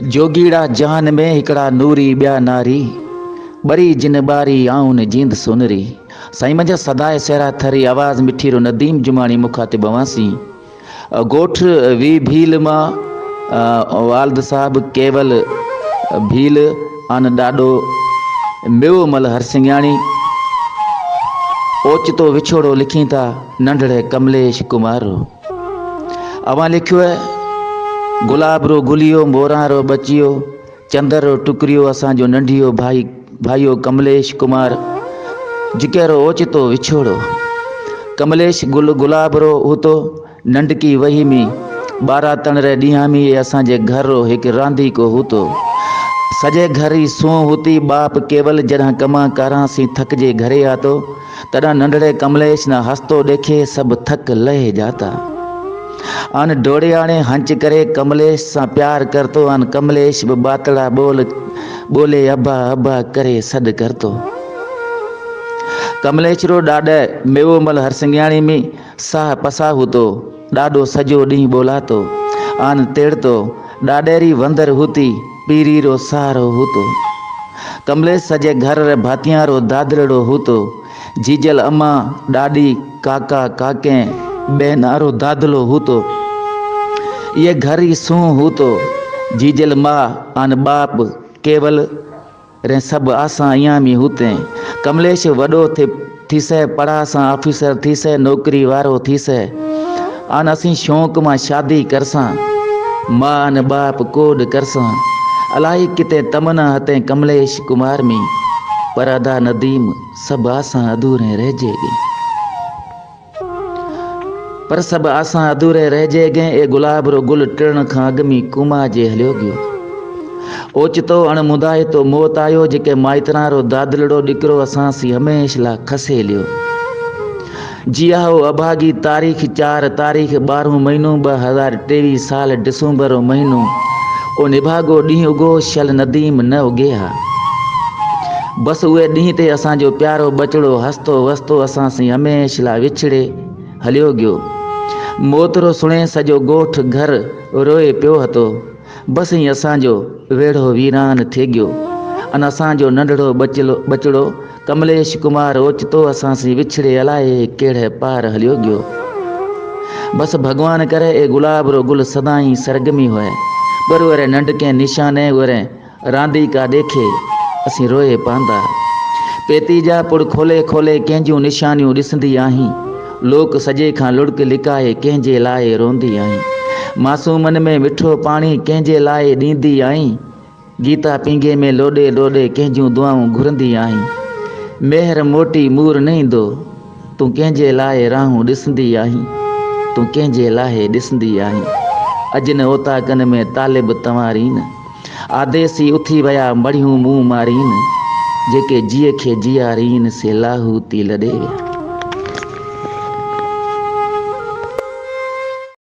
जोगीड़ा जहान में हिकड़ा नूरी ब्या नारी बरी जिन बारी आउन जींद सुनरी। साईं मंजा सदाए सहरा थरी आवाज़ मिठीरो नदीम जुमानी मुखातिब अवासी गोठ वी भील मां वालद साहब केवल भील आन डाडो मेवो मल हरसिंगाणी ओचितो विछोड़ो लिखी था नंढड़े कमलेश कुमार। अवां लिखियो है गुलाब रो गुलियो मोरा रो बचियो चंदर रो टुकरियो असांजो नंढियो भाईयो कमलेश कुमार जिकेरो ओचितो विछोड़ो। कमलेश गुलाब रो हुतो नंढकी वही में 12 तणरे ॾींहं में असांजे घर रो हिकु रांदी को हुतो। सजे घर ही सूं हुती बाप केवल जॾहिं कमा कारां सी थकजे घरे आतो तॾहिं नंढड़े कमलेश न हंसतो देखे सब थक लहे जाता। आन डोड़ियाणे हंच करे कमलेश सा प्यार करतो। आन कमलेश भी बातड़ा बोले अब्बा अब्बा करे सद करतो। कमलेश रो डाडे मेवोमल हरसिंगाणी में साह पसा हुतो डाडो सजो डी बोलातो। आन तेड़तो डाडेरी वंदर हुती पीरी रो सहारो हुतो। कमलेश सजे घर रे भातियां रो दादड़ो हुतो। जीजल अम्मा डाडी काका काके बहनारो दादलो हुतो। ये घर ही सूं हुतो। जीजल माँ आन बाप केवल रे सब आसा इया में हुते। कमलेश वडो थीसे पढ़ा सा ऑफिसर थीसे नौकरी वारो थीसे। आन असी शौक मां शादी करसा माँ आन बाप कोड करसा। अलाई किते तमन्ना हते कमलेश कुमार में पर अदा नदीम सब आसा अधूरे रह जेगी। पर सब आसा अधूरे रह जे गए ए गुलाब रो गुल टिरण खां अॻ में कुमा जे हलियो गयो। ओचितो अणमुदाए तो मौत आयो जेके माइतरा रो दादलड़ो ॾिकरो असां सी हमेशा ला खसे लियो। जिया हो अभागी तारीख़ 4 तारीख़ 12 महीनो 2023 साल डिसंबर रो महीनो ओ निभागो ॾींहुं उगो शल नदीम न उगे हा। बस उहे ॾींहं ते असांजो प्यारो बचड़ो हसतो वसतो असां सी हमेशा ला विछड़े हलियो गयो। मौत रो सुणे सजो गोठ घर रोए पियो हतो। बस ही असांजो वेड़ो वीरान थी गयो। अन असांजो नंढड़ो बचड़ो कमलेश कुमार ओचितो असां सी विछड़े अलाए केड़े पार हलियो गयो। बस भगवान करे ए गुलाब रो गुल सदाई सरगमी होए पर वरे नंढके निशाने वरे रांदी का देखे असी रोए पांदा। पेती जा पुड़ खोले खोले कंहिंजूं निशानियूं ॾिसंदी आहीं। लोक सजे खां लुड़क लिकाए कंहिंजे लाइ रोंदी आहीं। मासूमन में मिठो पाणी कंहिंजे लाइ ॾींदी आहीं। गीता पिंगे में लोॾे लोॾे कंहिंजूं दुआऊं घुरंदी आहीं। मेहर मोटी मूर न ईंदो तूं कंहिंजे लाइ राहूं ॾिसंदी आहीं। तूं कंहिंजे लाइ ॾिसंदी आहीं। अजन ओताकन में तालिब तंवारीन आदेसी उथी विया मड़ियूं मुंहुं मारीन जेके जीअ खे जियारीन से लाहू ती लॾे विया।